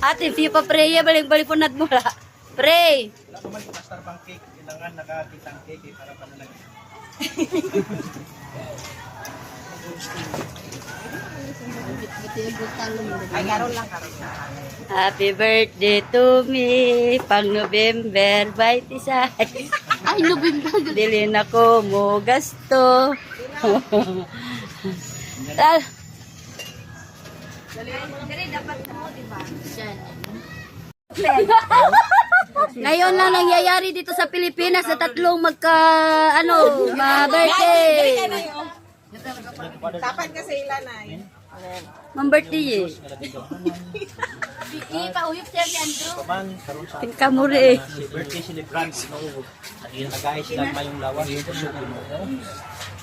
Ate, Fiyo pa pray. Balik-balik po mo la. Pray. Wala ko man master bang cake. Kailangan nakakitang cake para panalag. Ay, karon lang. Happy birthday to me. Pang November 26. Ay, November. Dili na ko mo gasto. Tal. Ngayon lang nangyayari dito sa Pilipinas na tatlong ma-birthday. Dapat kasi ilan ay. Ma-birthday eh. Ipauyop siya si Andrew. Paman, karon sa Tingka mo rin. birthday celebrant no. Tagay sila mayong lawas dito sa Ginoo.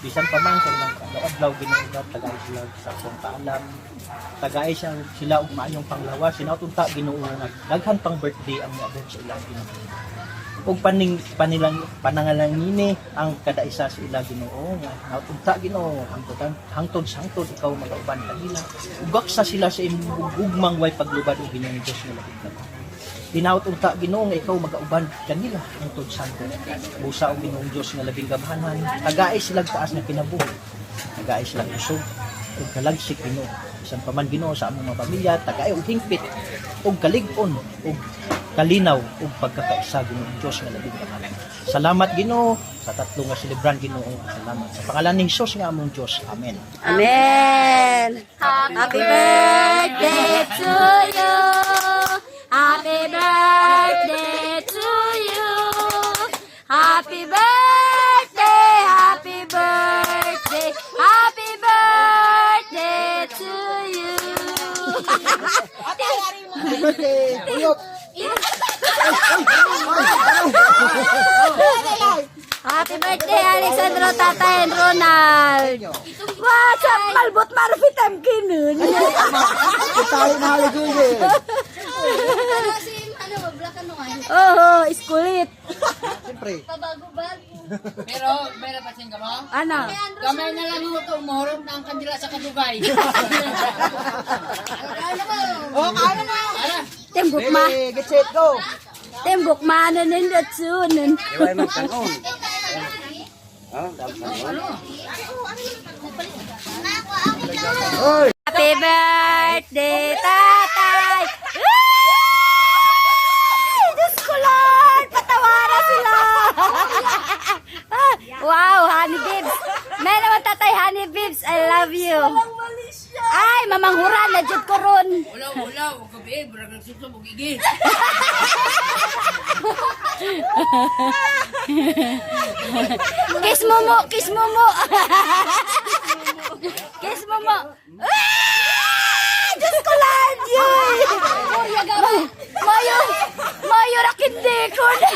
Bisan pa man sa mga adlaw Ginoo tagay sila sa pagpaalam. Tagay sila og maayong panglawas, sinautunta Ginoo nga daghan pang birthday ang moabot sa ilang Ginoo. Ug panangalangini ang kada isa sa ila Ginoo nga nautunta Ginoo hangtod ikaw magauban kanila. Ugak sa sila sa imong ugmang way paglubad og Ginoo Dios nga labing labi. Dinautunta Ginoo nga ikaw magauban kanila hangtod santo. Busa og Ginoo Dios nga labing gamhanan. Tagaay sila taas nga kinabuhi. Tagaay sila usog ug kalagsik Ginoo. Bisan pa man Ginoo sa among mga pamilya, tagaay og hingpit ug kalig-on ug kalinaw ug pagkakaisa Ginoo Dios nga labing gamhanan. Salamat Ginoo sa tatlo nga celebrant Ginoo. Salamat sa pangalan ni Hesus nga among Dios. Amen. Amen. Happy birthday to you. Happy birthday to you. Happy birthday, happy birthday, happy birthday to you. Happy birthday, Alexandro, Tata, and Ronald. What's up, malbot marufit ang kinun. Tayo na haligugil. Ano si, black ano nga? Oh, iskulit. Siyempre. Pabago-bago. Pero, meron pa siyang gamo? Ano? Gamay na lang ito, mahulog na ang kandila sa kadugay. Ano mo? O, kano na? Tembok ma. Ready, get set, go. Tembok ma na nindot sunan. Iway magtanong. Oy! Happy birthday, tatay! Diyos ko Lord! Patawara sila! Wow, honey bibs! May naman tatay, honey bibs! I love you! Ay, mamanghuran na dyan ko ron! Ulaw, gabi, barang nagsusub, ugigi. Kiss mo mo! Kiss mo mo! Kiss mo mo! Diyos ko Lord! Yun! Mayo rakindi ko na!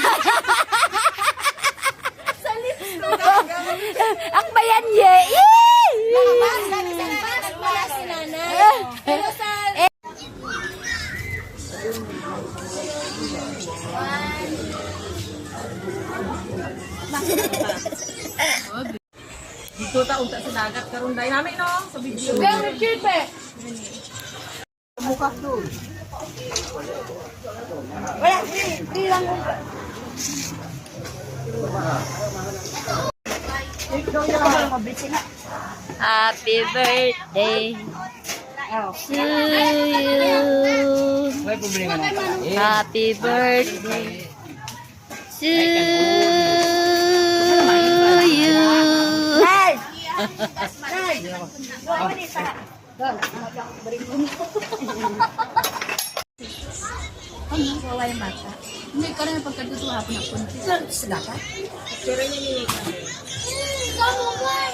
Akbayan ye! Wala si nanay. Pero sa... Dito taong sa dagat, karon dynamic no? Sa video. Pero cute eh. Mukha doon. Happy birthday to you. Happy birthday to you. Hindi ka rin pagkatuto hapon ako. Sila ka? Pero niya Kamu guys!